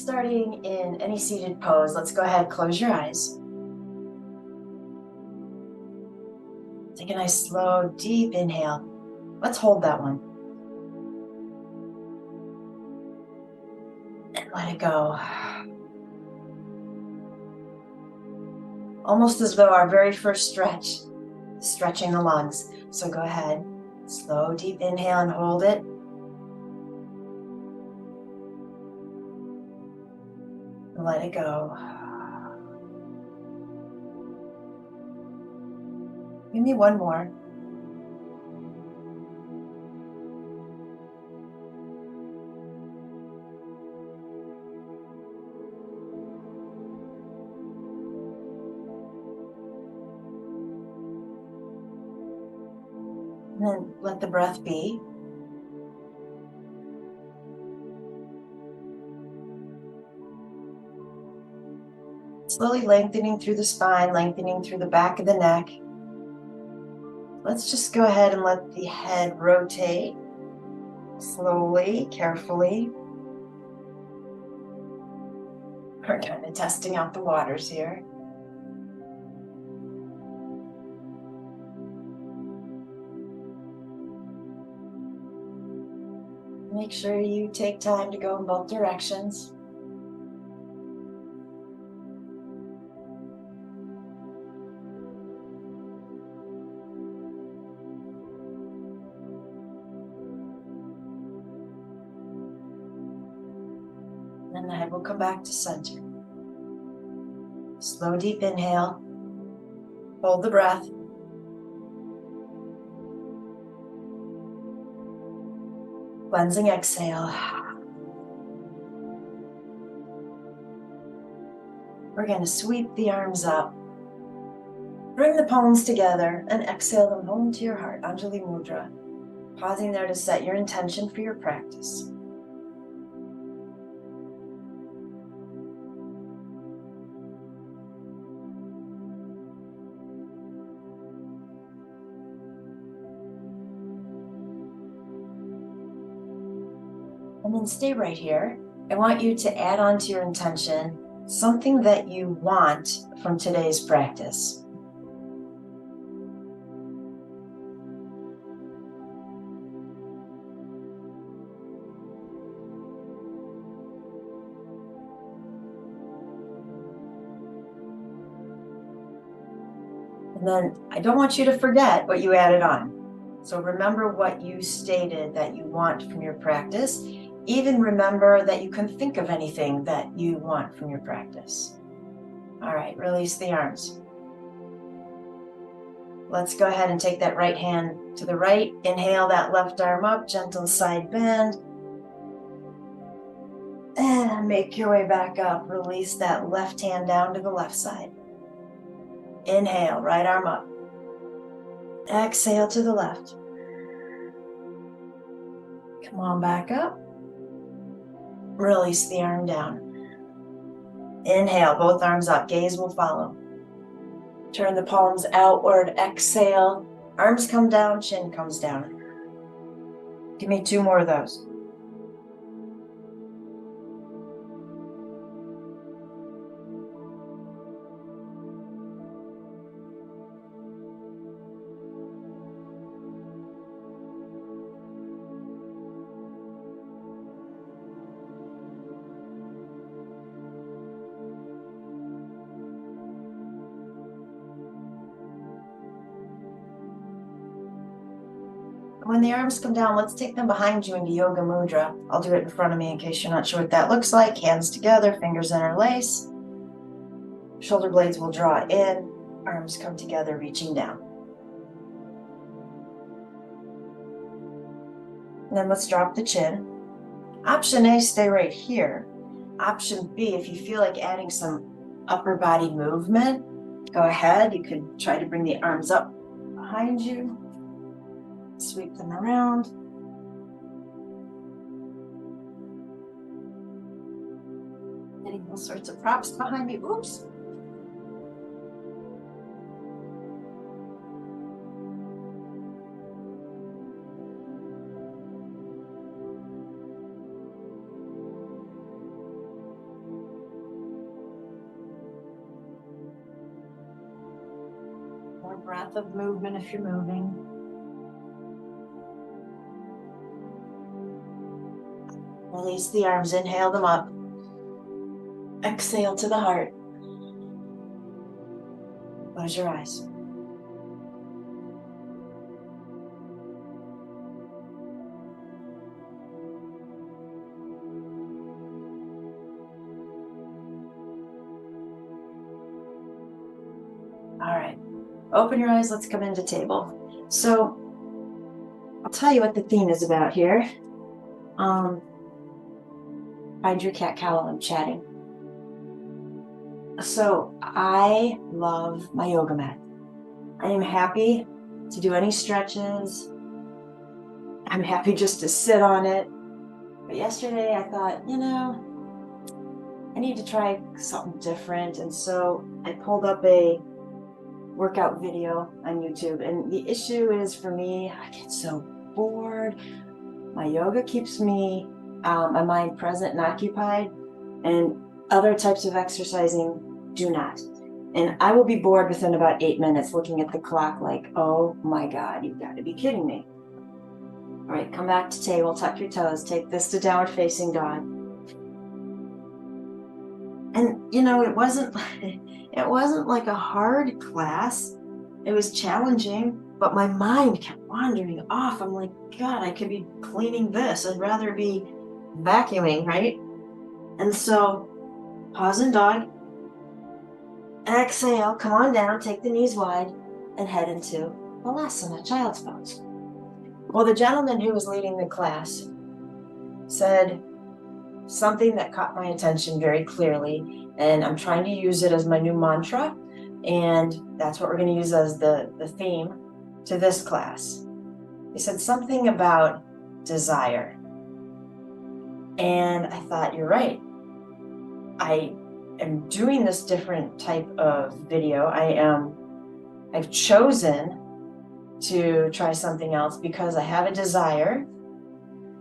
starting in any seated pose, let's go ahead, close your eyes. Take a nice, slow, deep inhale. Let's hold that one. And let it go. Almost as though our very first stretch, stretching the lungs. So go ahead, slow, deep inhale and hold it. And let it go. Give me one more. And then let the breath be. Slowly lengthening through the spine, lengthening through the back of the neck. Let's just go ahead and let the head rotate slowly, carefully. We're kind of testing out the waters here. Make sure you take time to go in both directions. And the head will come back to center. Slow, deep inhale. Hold the breath. Cleansing exhale. We're going to sweep the arms up. Bring the palms together and exhale them home to your heart, Anjali Mudra. Pausing there to set your intention for your practice. And then stay right here. I want you to add on to your intention something that you want from today's practice. And then I don't want you to forget what you added on. So remember what you stated that you want from your practice. Even remember that you can think of anything that you want from your practice. All right, release the arms. Let's go ahead and take that right hand to the right. Inhale that left arm up, gentle side bend. And make your way back up. Release that left hand down to the left side. Inhale, right arm up. Exhale to the left. Come on back up. Release the arm down. Inhale, both arms up. Gaze will follow. Turn the palms outward. Exhale. Arms come down, chin comes down. Give me 2 more of those. When the arms come down, let's take them behind you into Yoga Mudra. I'll do it in front of me in case you're not sure what that looks like. Hands together, fingers interlace. Shoulder blades will draw in. Arms come together, reaching down. And then let's drop the chin. Option A, stay right here. Option B, if you feel like adding some upper body movement, go ahead. You could try to bring the arms up behind you. Sweep them around. Getting all sorts of props behind me. Oops. More breath of movement if you're moving. Release the arms, inhale them up. Exhale to the heart. Close your eyes. All right, open your eyes, let's come into table. So I'll tell you what the theme is about here. Find your cat cowl, I'm chatting. So I love my yoga mat. I am happy to do any stretches. I'm happy just to sit on it. But yesterday I thought, I need to try something different. And so I pulled up a workout video on YouTube. And the issue is for me, I get so bored. My yoga keeps me, my mind present and occupied, and other types of exercising do not. And I will be bored within about 8 minutes looking at the clock like, oh my God, you've got to be kidding me. All right, come back to table, tuck your toes, take this to downward facing dog. And it wasn't like a hard class. It was challenging, but my mind kept wandering off. I'm like, God, I could be cleaning this. I'd rather be vacuuming, right? And so pause in dog. Exhale, come on down, take the knees wide, and head into Balasana, child's pose. Well, the gentleman who was leading the class said something that caught my attention very clearly, and I'm trying to use it as my new mantra, and that's what we're going to use as the theme to this class. He said something about desire. And I thought, you're right. I am doing this different type of video. I've chosen to try something else because I have a desire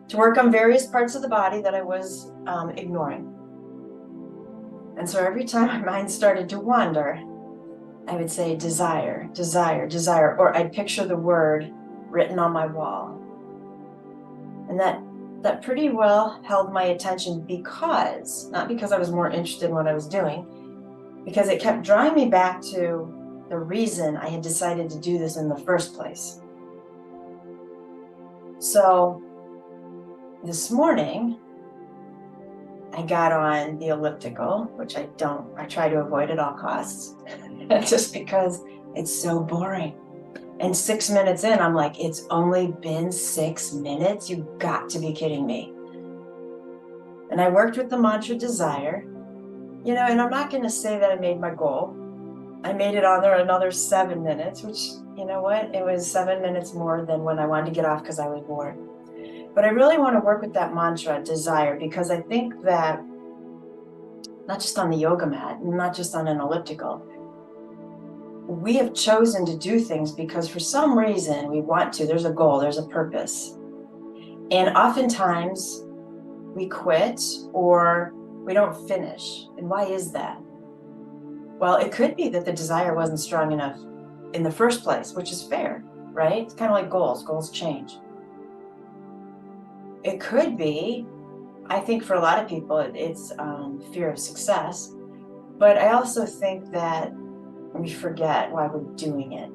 to work on various parts of the body that I was ignoring. And so every time my mind started to wander, I would say desire, desire, desire, or I'd picture the word written on my wall. And that pretty well held my attention not because I was more interested in what I was doing, because it kept drawing me back to the reason I had decided to do this in the first place. So this morning, I got on the elliptical, which I try to avoid at all costs, just because it's so boring. And 6 minutes in, I'm like, it's only been 6 minutes? You've got to be kidding me. And I worked with the mantra desire, and I'm not going to say that I made my goal. I made it on there another 7 minutes, which, you know what? It was 7 minutes more than when I wanted to get off because I was bored. But I really want to work with that mantra, desire, because I think that not just on the yoga mat, not just on an elliptical, we have chosen to do things because for some reason we want to. There's a goal, there's a purpose. And oftentimes we quit or we don't finish. And why is that? Well, it could be that the desire wasn't strong enough in the first place, which is fair, right? It's kind of like goals. Goals change. It could be, I think for a lot of people, it's fear of success. But I also think that we forget why we're doing it.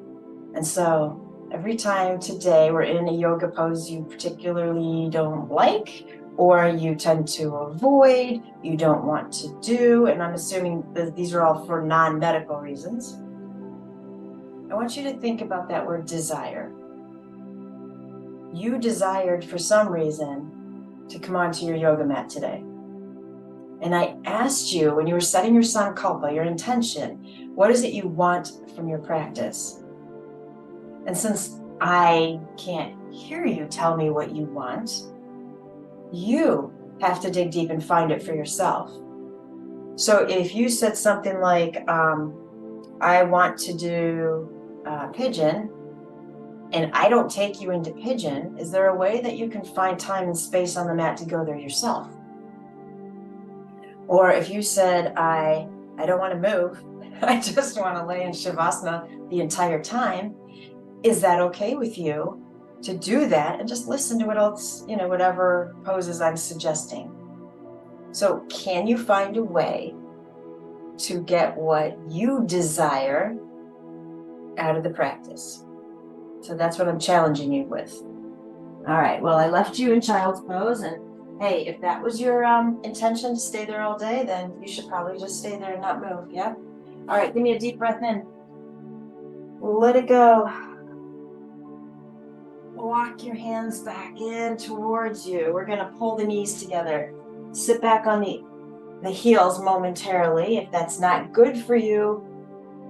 And so every time today we're in a yoga pose you particularly don't like, or you tend to avoid, you don't want to do, and I'm assuming that these are all for non-medical reasons, I want you to think about that word desire. You desired for some reason to come onto your yoga mat today. And I asked you, when you were setting your sankalpa, your intention, what is it you want from your practice? And since I can't hear you tell me what you want, you have to dig deep and find it for yourself. So if you said something like, I want to do pigeon, and I don't take you into pigeon, is there a way that you can find time and space on the mat to go there yourself? Or if you said, I don't want to move, I just want to lay in Shavasana the entire time. Is that okay with you to do that and just listen to what else, whatever poses I'm suggesting? So can you find a way to get what you desire out of the practice? So that's what I'm challenging you with. All right, well, I left you in child's pose, and hey, if that was your intention to stay there all day, then you should probably just stay there and not move, yeah? All right, give me a deep breath in. Let it go. Walk your hands back in towards you. We're gonna pull the knees together. Sit back on the heels momentarily. If that's not good for you,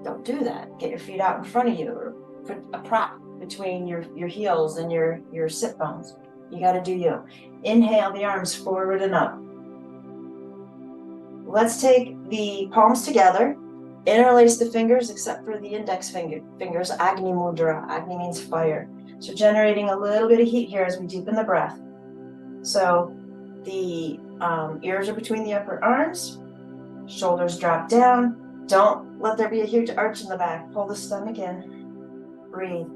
don't do that. Get your feet out in front of you, or put a prop between your heels and your sit bones. You got to do you. Inhale the arms forward and up. Let's take the palms together. Interlace the fingers except for the index fingers. Agni mudra. Agni means fire. So generating a little bit of heat here as we deepen the breath. So the ears are between the upper arms. Shoulders drop down. Don't let there be a huge arch in the back. Pull the stomach in. Breathe.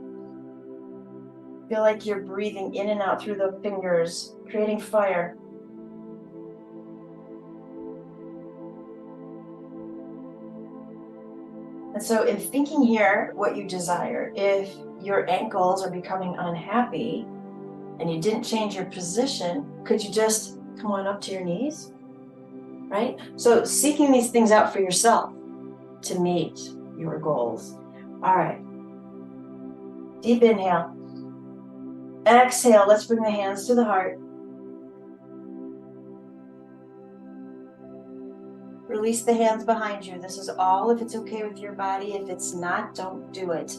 Feel like you're breathing in and out through the fingers, creating fire. And so in thinking here what you desire, if your ankles are becoming unhappy and you didn't change your position, could you just come on up to your knees? Right? So seeking these things out for yourself to meet your goals. All right. Deep inhale. Exhale. Let's bring the hands to the heart. Release the hands behind you. This is all if it's okay with your body. If it's not, don't do it.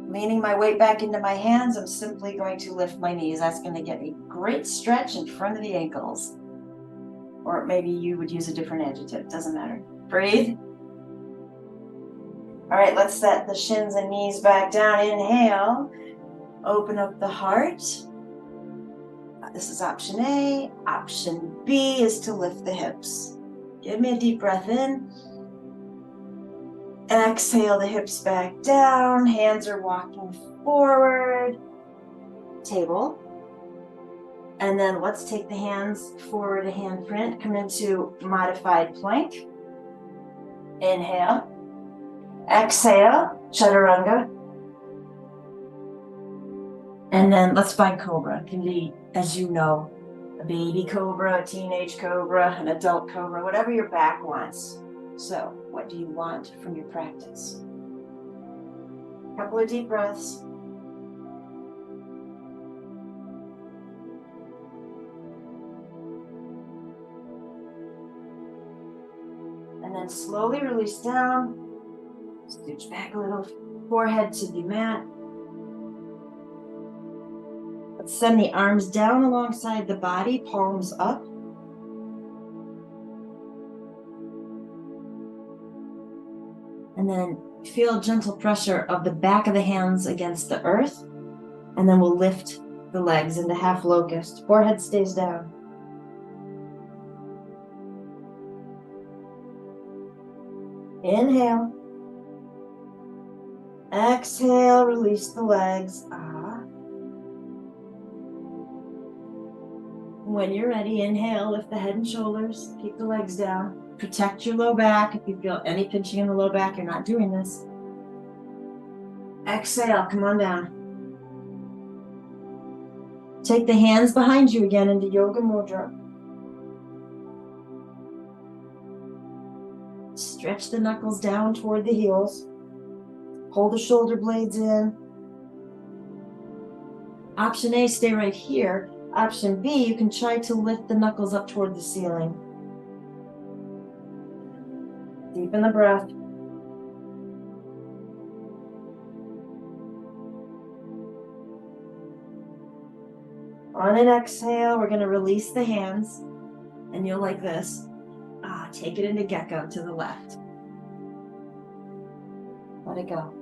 Leaning my weight back into my hands, I'm simply going to lift my knees. That's going to get a great stretch in front of the ankles. Or maybe you would use a different adjective. Doesn't matter. Breathe. All right, let's set the shins and knees back down. Inhale. Open up the heart. This is option A. Option B is to lift the hips. Give me a deep breath in. Exhale the hips back down. Hands are walking forward. Table. And then let's take the hands forward a handprint. Come into modified plank. Inhale. Exhale. Chaturanga. And then let's find cobra. It can be, as you know, a baby cobra, a teenage cobra, an adult cobra, whatever your back wants. So, what do you want from your practice? A couple of deep breaths. And then slowly release down. Scooch back a little, forehead to the mat. Let's send the arms down alongside the body, palms up. And then feel gentle pressure of the back of the hands against the earth. And then we'll lift the legs into half locust. Forehead stays down. Inhale. Exhale, release the legs. When you're ready, inhale, lift the head and shoulders, keep the legs down. Protect your low back. If you feel any pinching in the low back, you're not doing this. Exhale, come on down. Take the hands behind you again into Yoga Mudra. Stretch the knuckles down toward the heels. Pull the shoulder blades in. Option A, stay right here. Option B, you can try to lift the knuckles up toward the ceiling. Deepen the breath. On an exhale, we're going to release the hands, and you'll like this. Take it into gecko to the left. Let it go.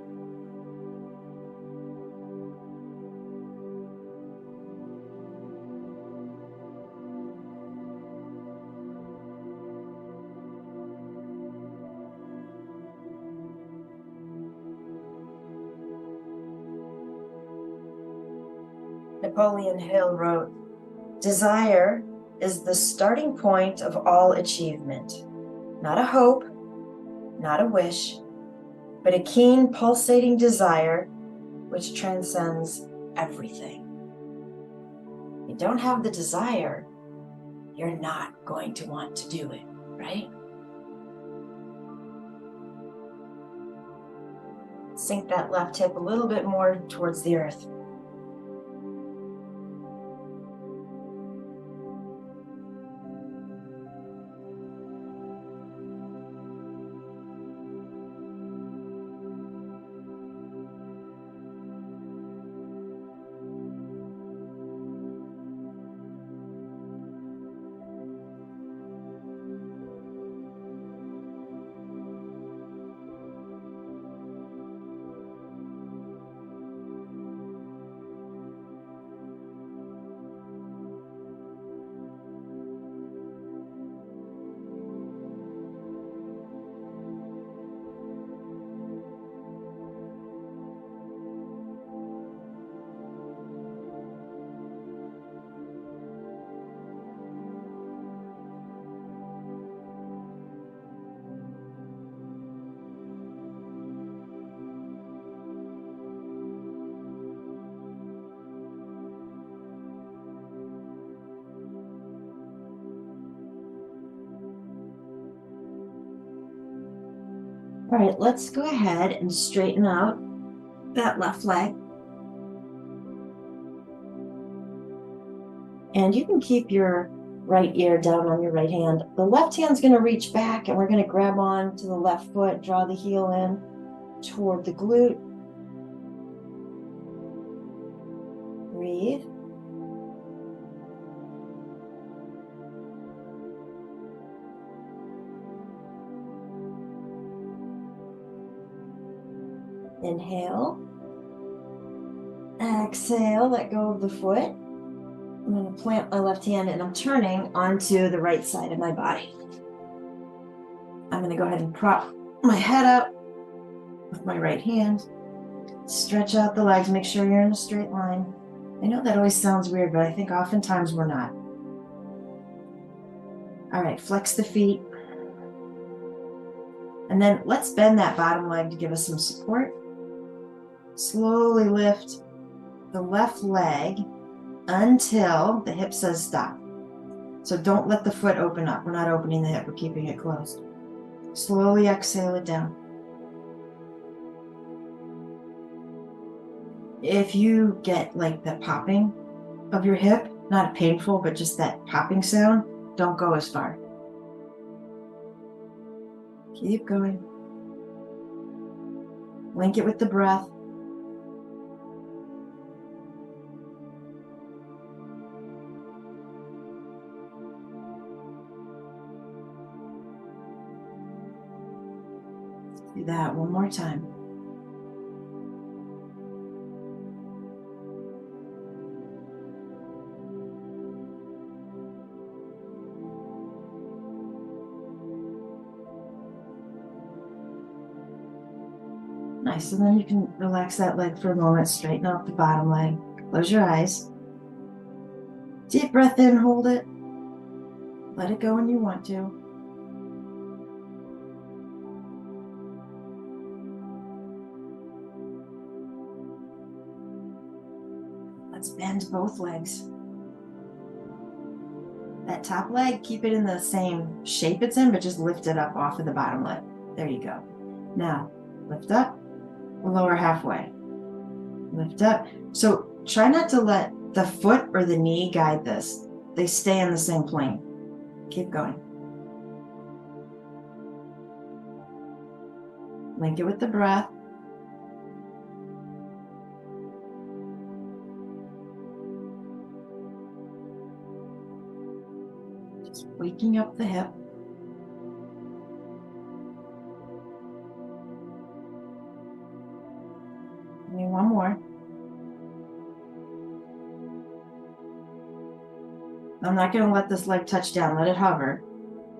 Napoleon Hill wrote, "Desire is the starting point of all achievement. Not a hope, not a wish, but a keen pulsating desire which transcends everything." If you don't have the desire, you're not going to want to do it, right? Sink that left hip a little bit more towards the earth. All right, let's go ahead and straighten out that left leg. And you can keep your right ear down on your right hand. The left hand's going to reach back and we're going to grab on to the left foot, draw the heel in toward the glute. Breathe. Inhale. Exhale, let go of the foot. I'm going to plant my left hand and I'm turning onto the right side of my body. I'm going to go ahead and prop my head up with my right hand. Stretch out the legs, make sure you're in a straight line. I know that always sounds weird, but I think oftentimes we're not. All right, flex the feet. And then let's bend that bottom leg to give us some support. Slowly lift the left leg until the hip says stop. So don't let the foot open up. We're not opening the hip, we're keeping it closed. Slowly exhale it down. If you get like the popping of your hip, not painful, but just that popping sound, don't go as far. Keep going. Link it with the breath. Do that one more time. Nice, and then you can relax that leg for a moment, straighten out the bottom leg, close your eyes. Deep breath in, hold it. Let it go when you want to. Let's bend both legs. That top leg, keep it in the same shape it's in, but just lift it up off of the bottom leg. There you go. Now, lift up, lower halfway. Lift up. So try not to let the foot or the knee guide this. They stay in the same plane. Keep going. Link it with the breath. Just waking up the hip. Maybe one more. I'm not going to let this leg touch down. Let it hover.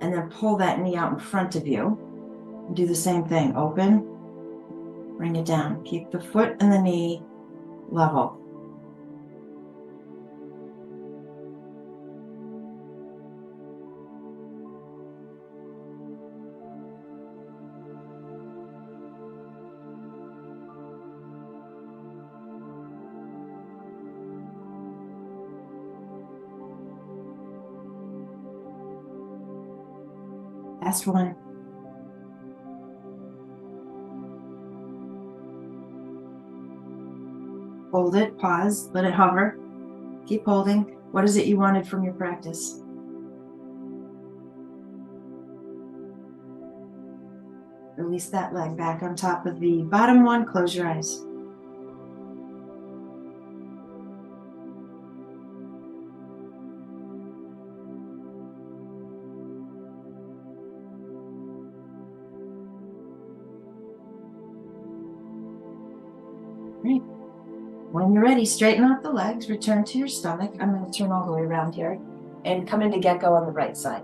And then pull that knee out in front of you. Do the same thing. Open. Bring it down. Keep the foot and the knee level. Last one. Hold it, pause, let it hover. Keep holding. What is it you wanted from your practice? Release that leg back on top of the bottom one. Close your eyes. Great. When you're ready, straighten out the legs, return to your stomach. I'm going to turn all the way around here and come into get-go on the right side.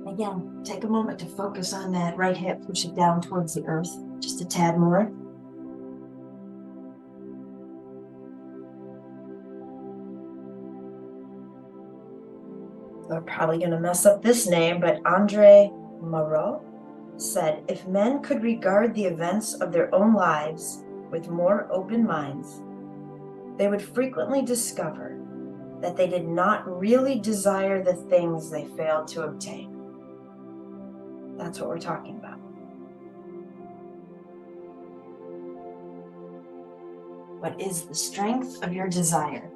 Again, take a moment to focus on that right hip, push it down towards the earth, just a tad more. We're probably going to mess up this name, but Andre Moreau said, if men could regard the events of their own lives with more open minds, they would frequently discover that they did not really desire the things they failed to obtain. That's what we're talking about. What is the strength of your desire?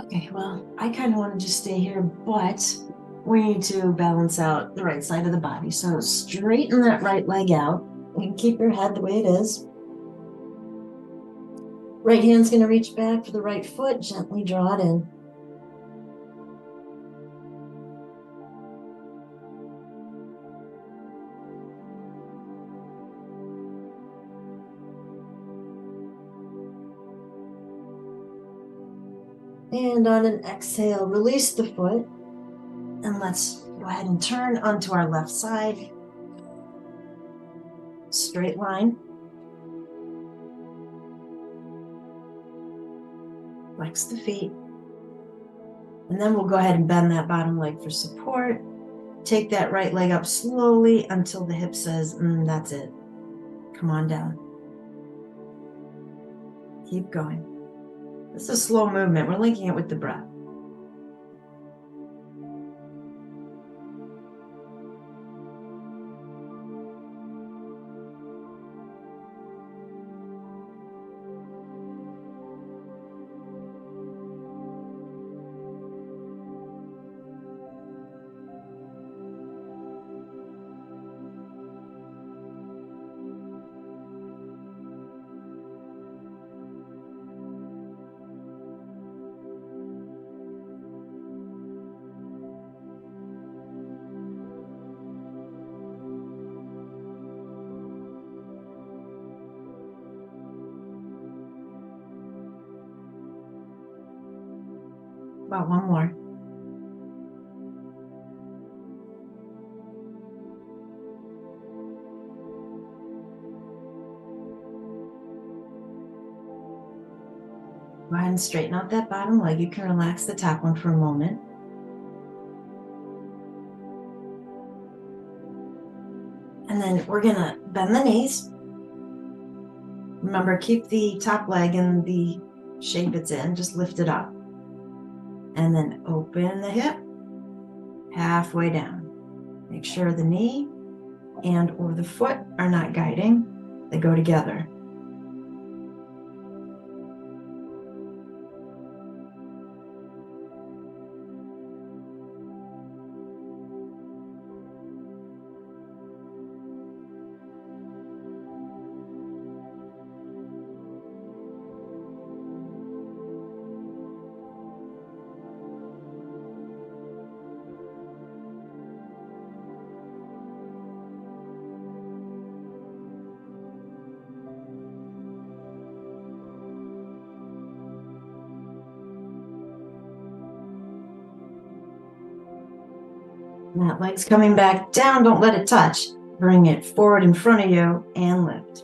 Okay, well, I kind of want to just stay here, but we need to balance out the right side of the body. So straighten that right leg out. You can keep your head the way it is. Right hand's going to reach back for the right foot. Gently draw it in. And on an exhale, release the foot. And let's go ahead and turn onto our left side. Straight line. Flex the feet. And then we'll go ahead and bend that bottom leg for support. Take that right leg up slowly until the hip says, that's it. Come on down. Keep going. This is a slow movement. We're linking it with the breath. about one more. Go ahead and straighten out that bottom leg. You can relax the top one for a moment. And then we're gonna bend the knees. Remember, keep the top leg in the shape it's in, just lift it up. And then open the hip, halfway down. Make sure the knee and or the foot are not guiding, they go together. And that leg's coming back down, don't let it touch. Bring it forward in front of you and lift.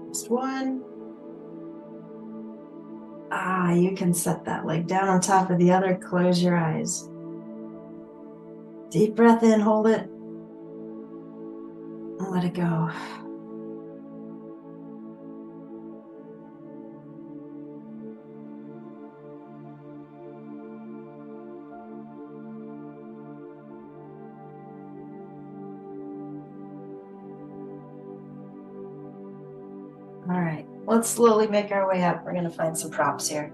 Just one. You can set that leg down on top of the other. Close your eyes. Deep breath in, hold it, and let it go. All right, let's slowly make our way up. We're gonna find some props here.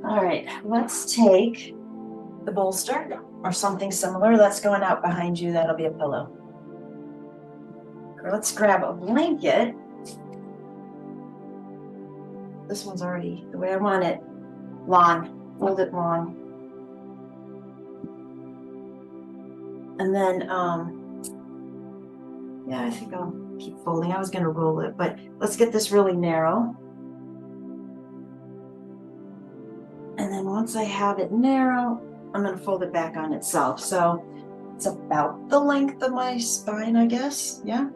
All right, let's take the bolster or something similar. That's going out behind you. That'll be a pillow. Or let's grab a blanket. This one's already the way I want it. Long, fold it long. And then, yeah, I think I'll keep folding. I was gonna roll it, but let's get this really narrow. And then once I have it narrow, I'm gonna fold it back on itself. So it's about the length of my spine, I guess, yeah?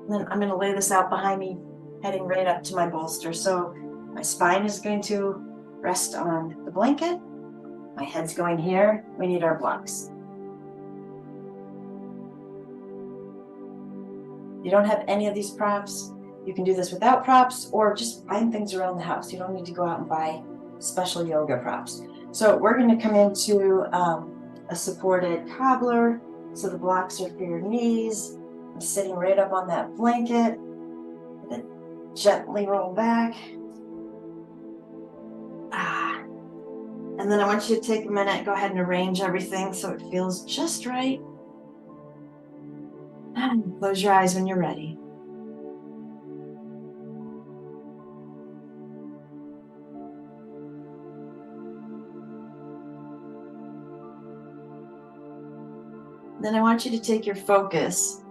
And then I'm gonna lay this out behind me, heading right up to my bolster. So my spine is going to rest on the blanket. My head's going here. We need our blocks. You don't have any of these props. You can do this without props or just find things around the house. You don't need to go out and buy special yoga props. So we're going to come into a supported cobbler. So the blocks are for your knees. I'm sitting right up on that blanket. Then gently roll back. And then I want you to take a minute, go ahead and arrange everything so it feels just right. And close your eyes when you're ready. Then I want you to take your focus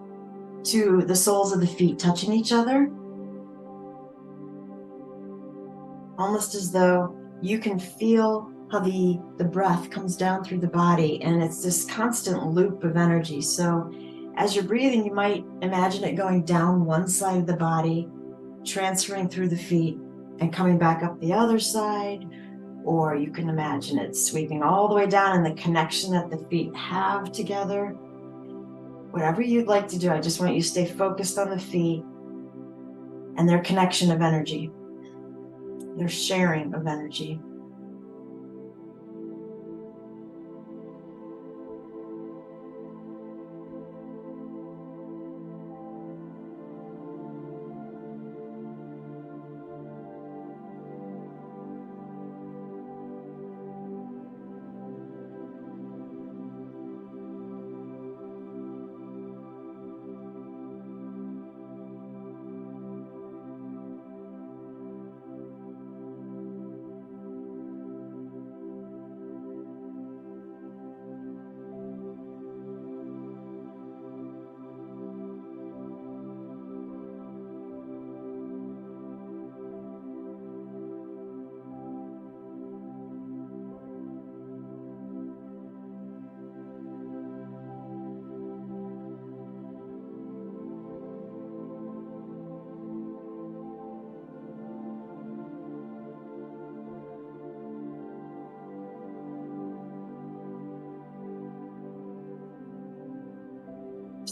to the soles of the feet touching each other. Almost as though you can feel how the breath comes down through the body, and it's this constant loop of energy. So as you're breathing, you might imagine it going down one side of the body, transferring through the feet and coming back up the other side, or you can imagine it sweeping all the way down and the connection that the feet have together. Whatever you'd like to do, I just want you to stay focused on the feet and their connection of energy, their sharing of energy.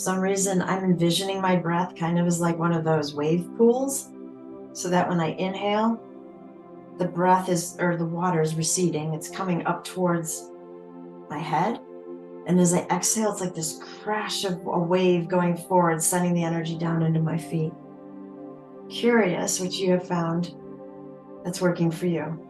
some reason, I'm envisioning my breath kind of as like one of those wave pools, so that when I inhale, the breath is, or the water is receding. It's coming up towards my head. And as I exhale, it's like this crash of a wave going forward, sending the energy down into my feet. Curious what you have found that's working for you.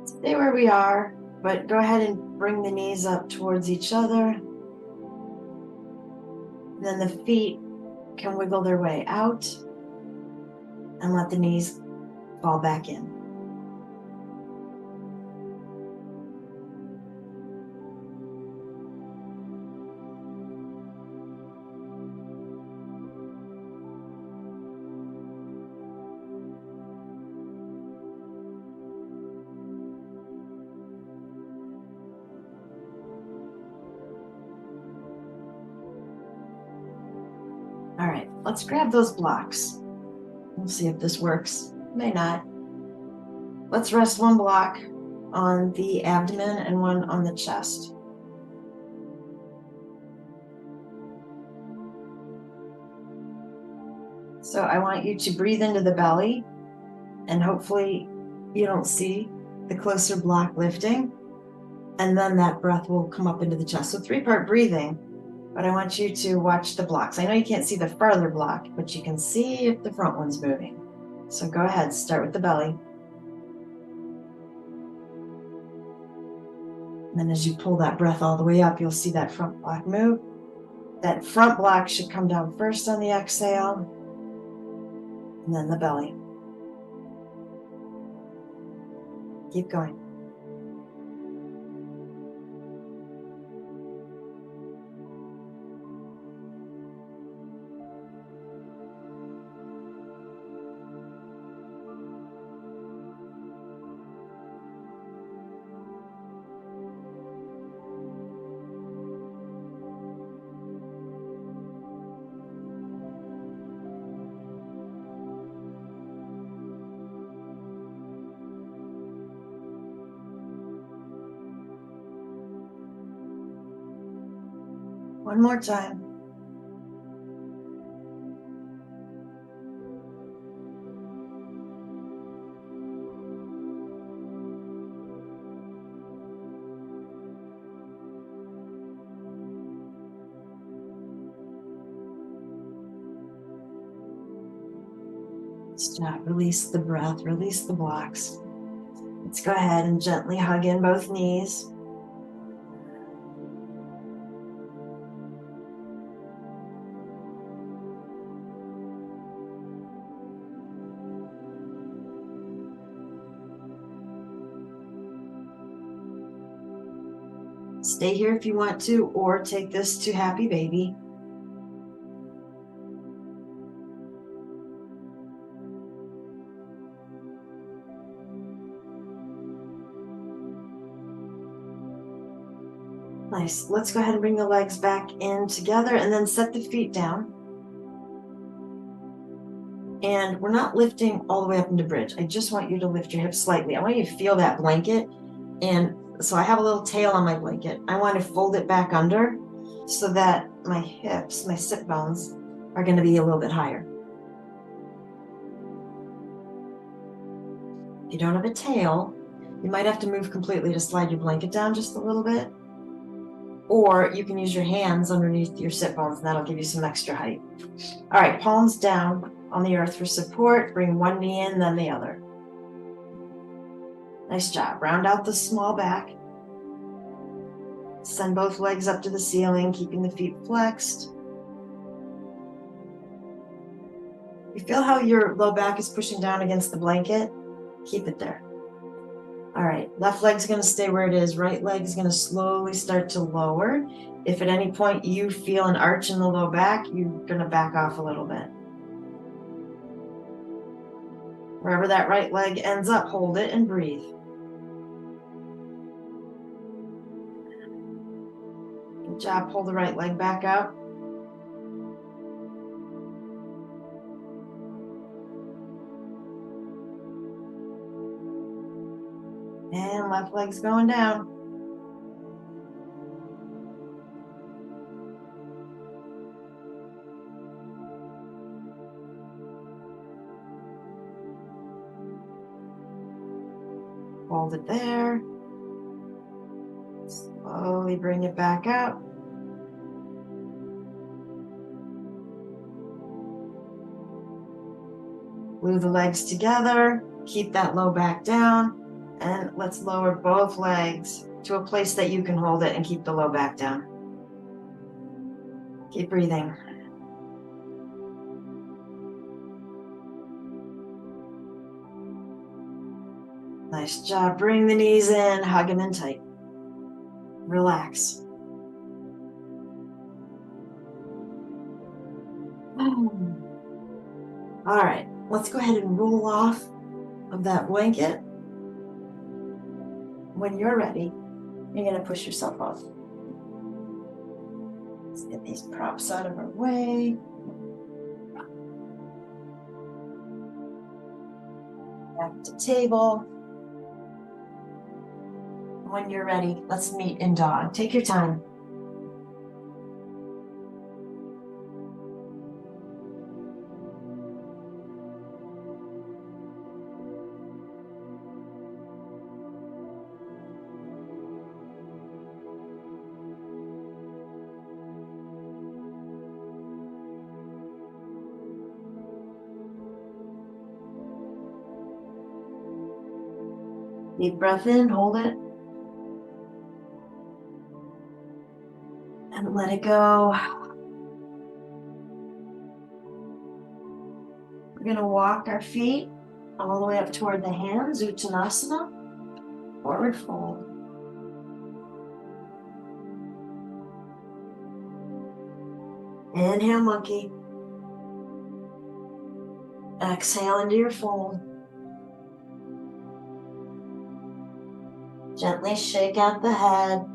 Stay where we are, but go ahead and bring the knees up towards each other. And then the feet can wiggle their way out and let the knees fall back in. All right, let's grab those blocks. We'll see if this works. May not. Let's rest one block on the abdomen and one on the chest. So I want you to breathe into the belly, and hopefully you don't see the closer block lifting, and then that breath will come up into the chest. So 3-part breathing, but I want you to watch the blocks. I know you can't see the farther block, but you can see if the front one's moving. So go ahead, start with the belly. And then as you pull that breath all the way up, you'll see that front block move. That front block should come down first on the exhale, and then the belly. Keep going. One more time. Stop, release the breath, release the blocks. Let's go ahead and gently hug in both knees. Stay here if you want to, or take this to happy baby. Nice. Let's go ahead and bring the legs back in together and then set the feet down. And we're not lifting all the way up into bridge. I just want you to lift your hips slightly. I want you to feel that blanket. And so I have a little tail on my blanket. I want to fold it back under so that my hips, my sit bones, are going to be a little bit higher. If you don't have a tail, you might have to move completely to slide your blanket down just a little bit. Or you can use your hands underneath your sit bones, and that'll give you some extra height. All right, palms down on the earth for support. Bring one knee in, then the other. Nice job. Round out the small back. Send both legs up to the ceiling, keeping the feet flexed. You feel how your low back is pushing down against the blanket? Keep it there. All right, left leg's gonna stay where it is. Right leg is gonna slowly start to lower. If at any point you feel an arch in the low back, you're gonna back off a little bit. Wherever that right leg ends up, hold it and breathe. Good job, pull the right leg back out. And left leg's going down. Hold it there. Slowly bring it back up. Glue the legs together. Keep that low back down. And let's lower both legs to a place that you can hold it and keep the low back down. Keep breathing. Nice job. Bring the knees in, hug them in tight. Relax. All right, let's go ahead and roll off of that blanket. When you're ready, you're gonna push yourself off. Let's get these props out of our way. Back to table. When you're ready, let's meet in dog. Take your time. Deep breath in, hold it. And let it go. We're going to walk our feet all the way up toward the hands, Uttanasana, forward fold. Inhale, monkey. Exhale into your fold. Gently shake out the head.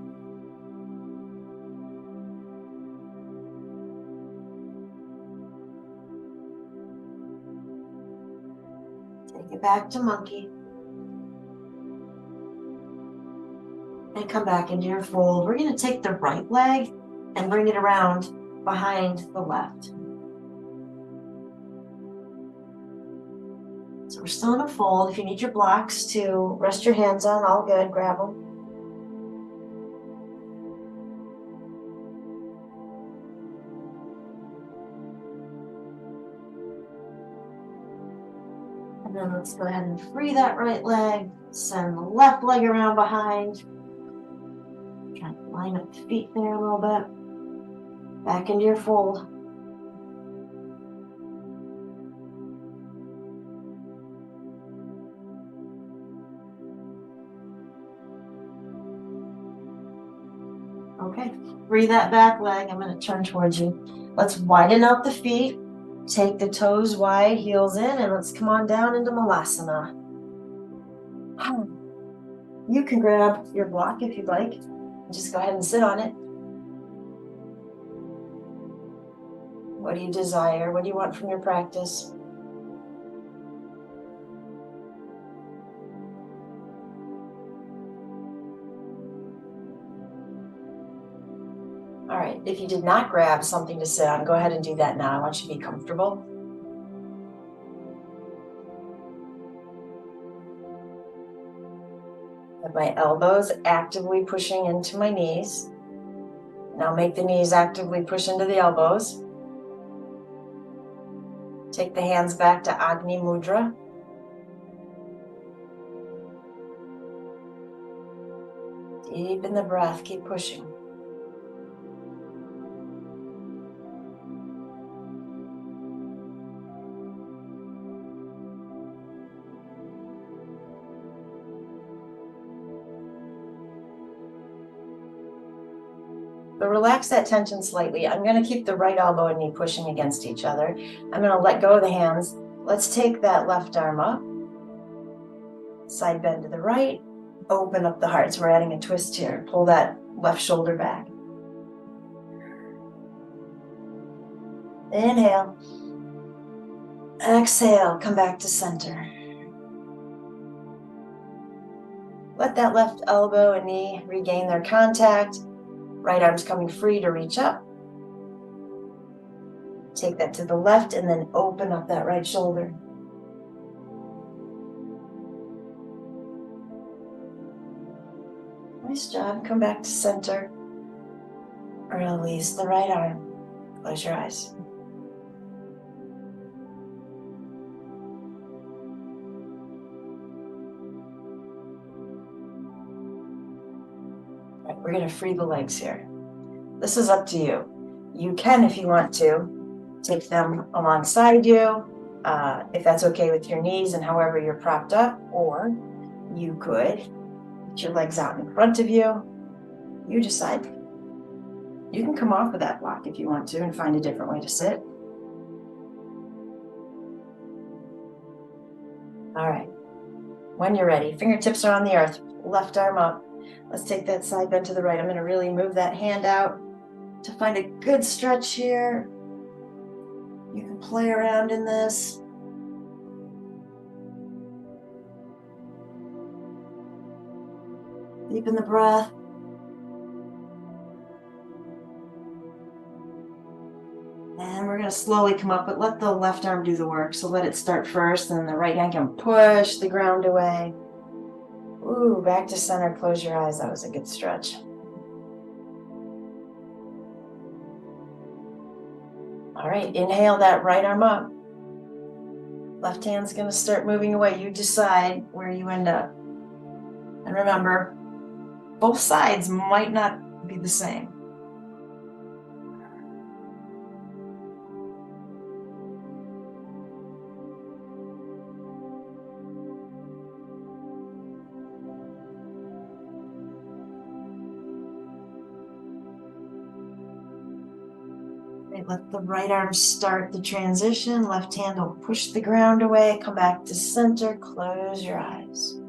Take it back to monkey. And come back into your fold. We're going to take the right leg and bring it around behind the left. So we're still in a fold. If you need your blocks to rest your hands on, all good, grab them. And then let's go ahead and free that right leg. Send the left leg around behind. Try to line up the feet there a little bit. Back into your fold. Okay, free that back leg. I'm going to turn towards you. Let's widen out the feet. Take the toes wide, heels in, and let's come on down into Malasana. You can grab your block if you'd like. Just go ahead and sit on it. What do you desire? What do you want from your practice? All right, if you did not grab something to sit on, go ahead and do that now. I want you to be comfortable. Have my elbows actively pushing into my knees. Now make the knees actively push into the elbows. Take the hands back to Agni Mudra. Deepen the breath, keep pushing. So relax that tension slightly. I'm going to keep the right elbow and knee pushing against each other. I'm going to let go of the hands. Let's take that left arm up. Side bend to the right. Open up the heart. So we're adding a twist here. Pull that left shoulder back. Inhale. Exhale. Come back to center. Let that left elbow and knee regain their contact. Right arm's coming free to reach up. Take that to the left and then open up that right shoulder. Nice job. Come back to center. Release the right arm. Close your eyes. All right, we're going to free the legs here. This is up to you. You can, if you want to, take them alongside you, if that's okay with your knees and however you're propped up, or you could put your legs out in front of you. You decide. You can come off of that block if you want to and find a different way to sit. All right. When you're ready, fingertips are on the earth, left arm up. Let's take that side bend to the right. I'm going to really move that hand out to find a good stretch here. You can play around in this. Deepen the breath. And we're going to slowly come up, but let the left arm do the work. So let it start first, and then the right hand can push the ground away. Ooh, back to center. Close your eyes. That was a good stretch. All right, inhale that right arm up. Left hand's going to start moving away. You decide where you end up. And remember, both sides might not be the same. Let the right arm start the transition. Left hand will push the ground away. Come back to center. Close your eyes.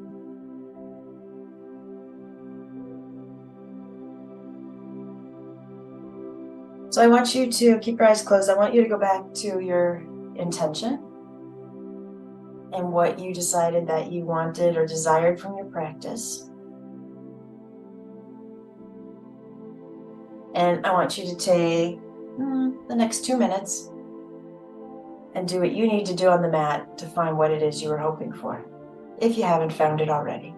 So I want you to keep your eyes closed. I want you to go back to your intention and what you decided that you wanted or desired from your practice. And I want you to take the next 2 minutes and do what you need to do on the mat to find what it is you were hoping for, if you haven't found it already.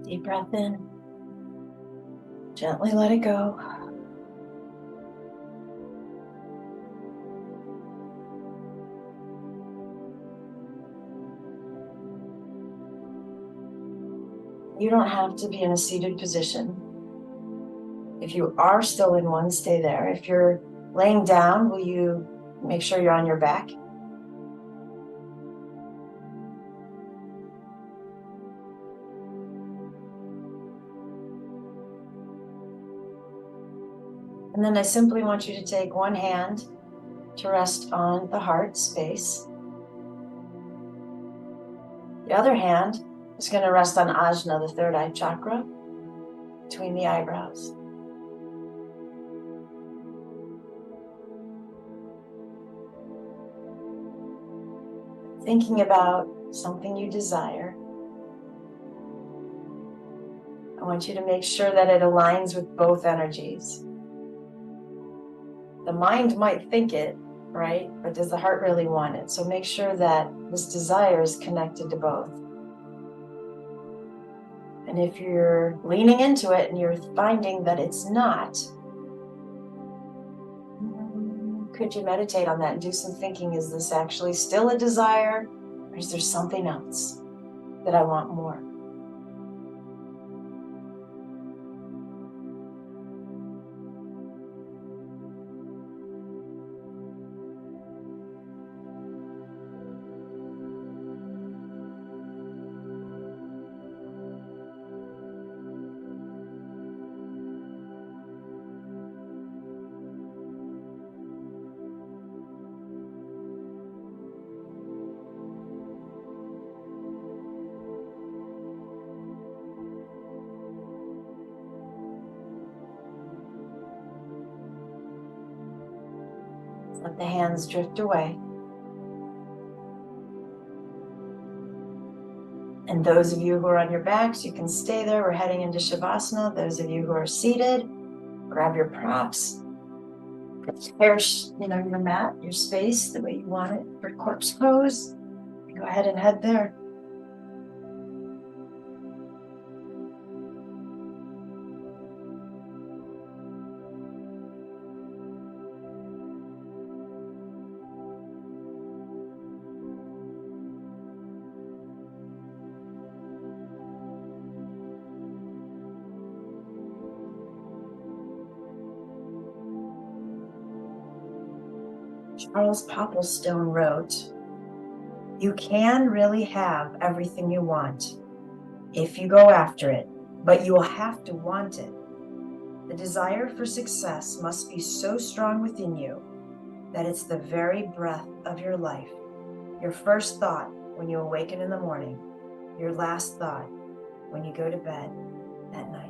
Deep breath in. Gently let it go. You don't have to be in a seated position. If you are still in one, stay there. If you're laying down, will you make sure you're on your back? And then I simply want you to take one hand to rest on the heart space. The other hand is going to rest on Ajna, the third eye chakra, between the eyebrows. Thinking about something you desire, I want you to make sure that it aligns with both energies. The mind might think it, right? But does the heart really want it? So make sure that this desire is connected to both. And if you're leaning into it and you're finding that it's not, could you meditate on that and do some thinking? Is this actually still a desire? Or is there something else that I want more? Let the hands drift away. And those of you who are on your backs, you can stay there. We're heading into Shavasana. Those of you who are seated, grab your props. Prepare, your mat, your space, the way you want it for corpse pose. Go ahead and head there. Charles Popplestone wrote, "You can really have everything you want if you go after it, but you will have to want it. The desire for success must be so strong within you that it's the very breath of your life. Your first thought when you awaken in the morning, your last thought when you go to bed at night."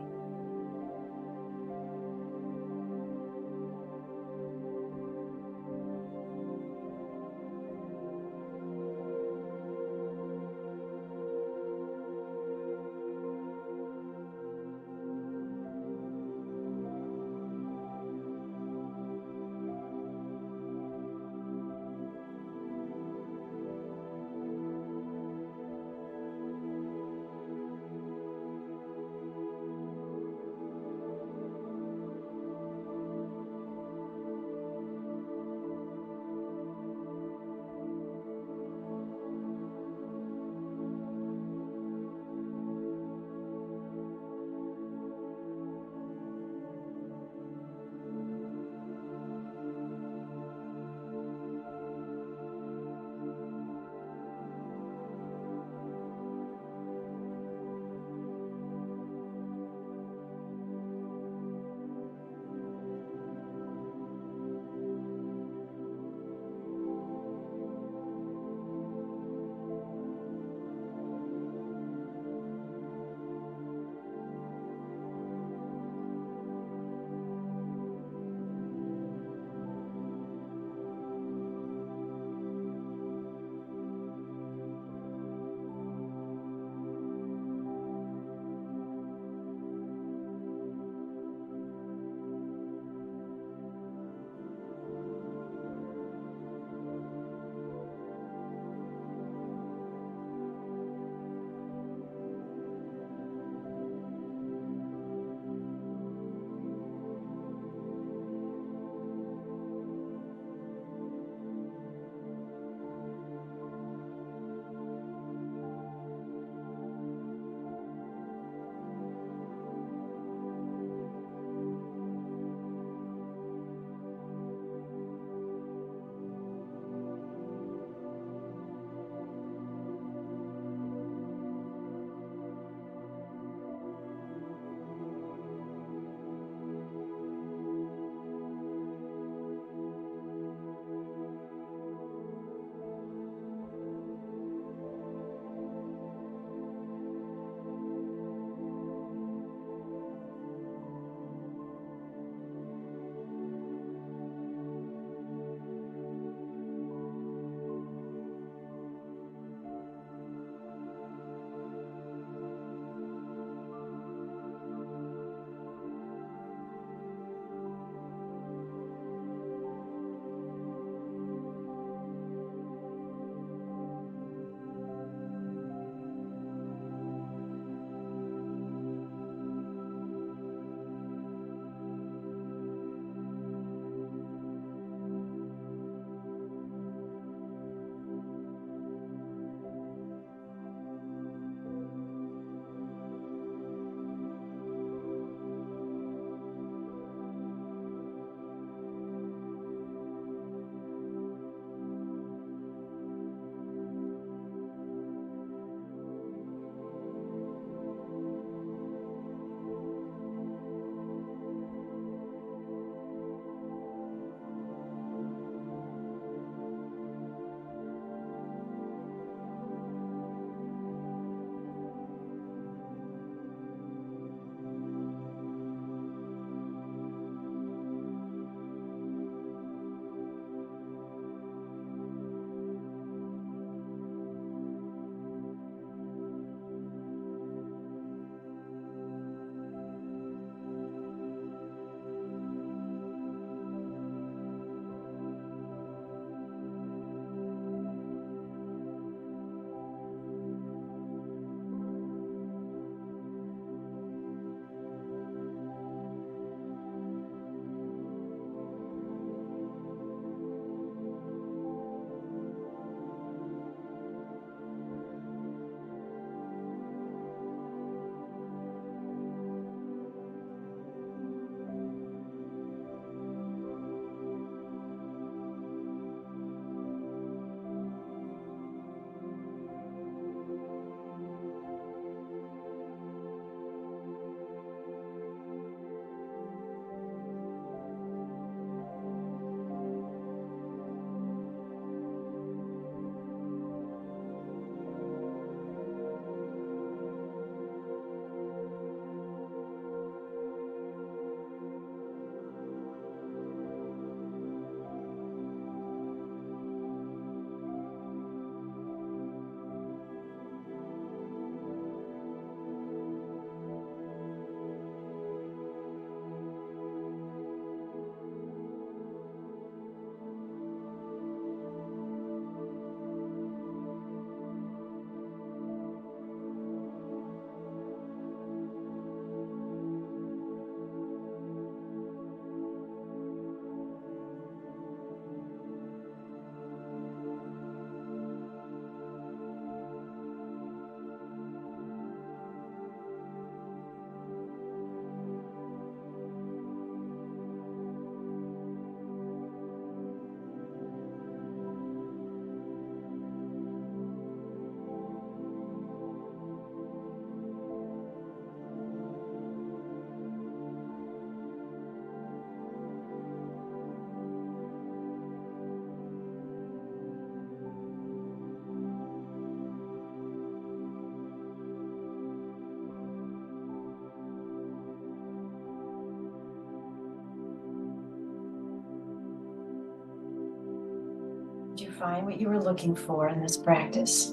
find what you were looking for in this practice?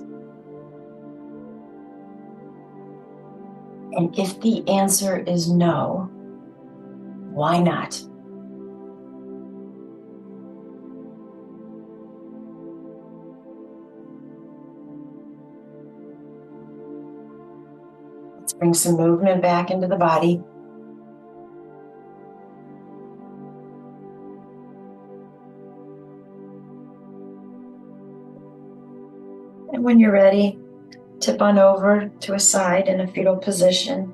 And if the answer is no, why not? Let's bring some movement back into the body. And when you're ready, tip on over to a side in a fetal position.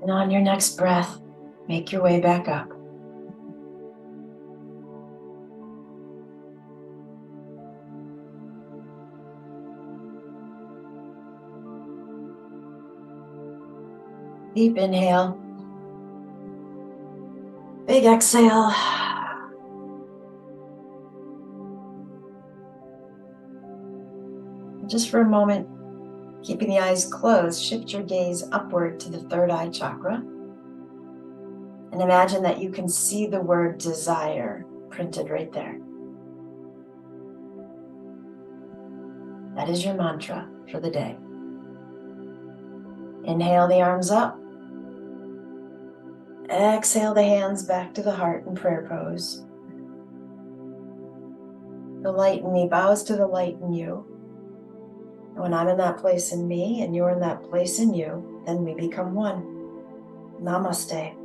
And on your next breath, make your way back up. Deep inhale. Big exhale. Just for a moment, keeping the eyes closed, shift your gaze upward to the third eye chakra. And imagine that you can see the word desire printed right there. That is your mantra for the day. Inhale the arms up. Exhale the hands back to the heart in prayer pose. The light in me bows to the light in you. And when I'm in that place in me and you're in that place in you, then we become one. Namaste.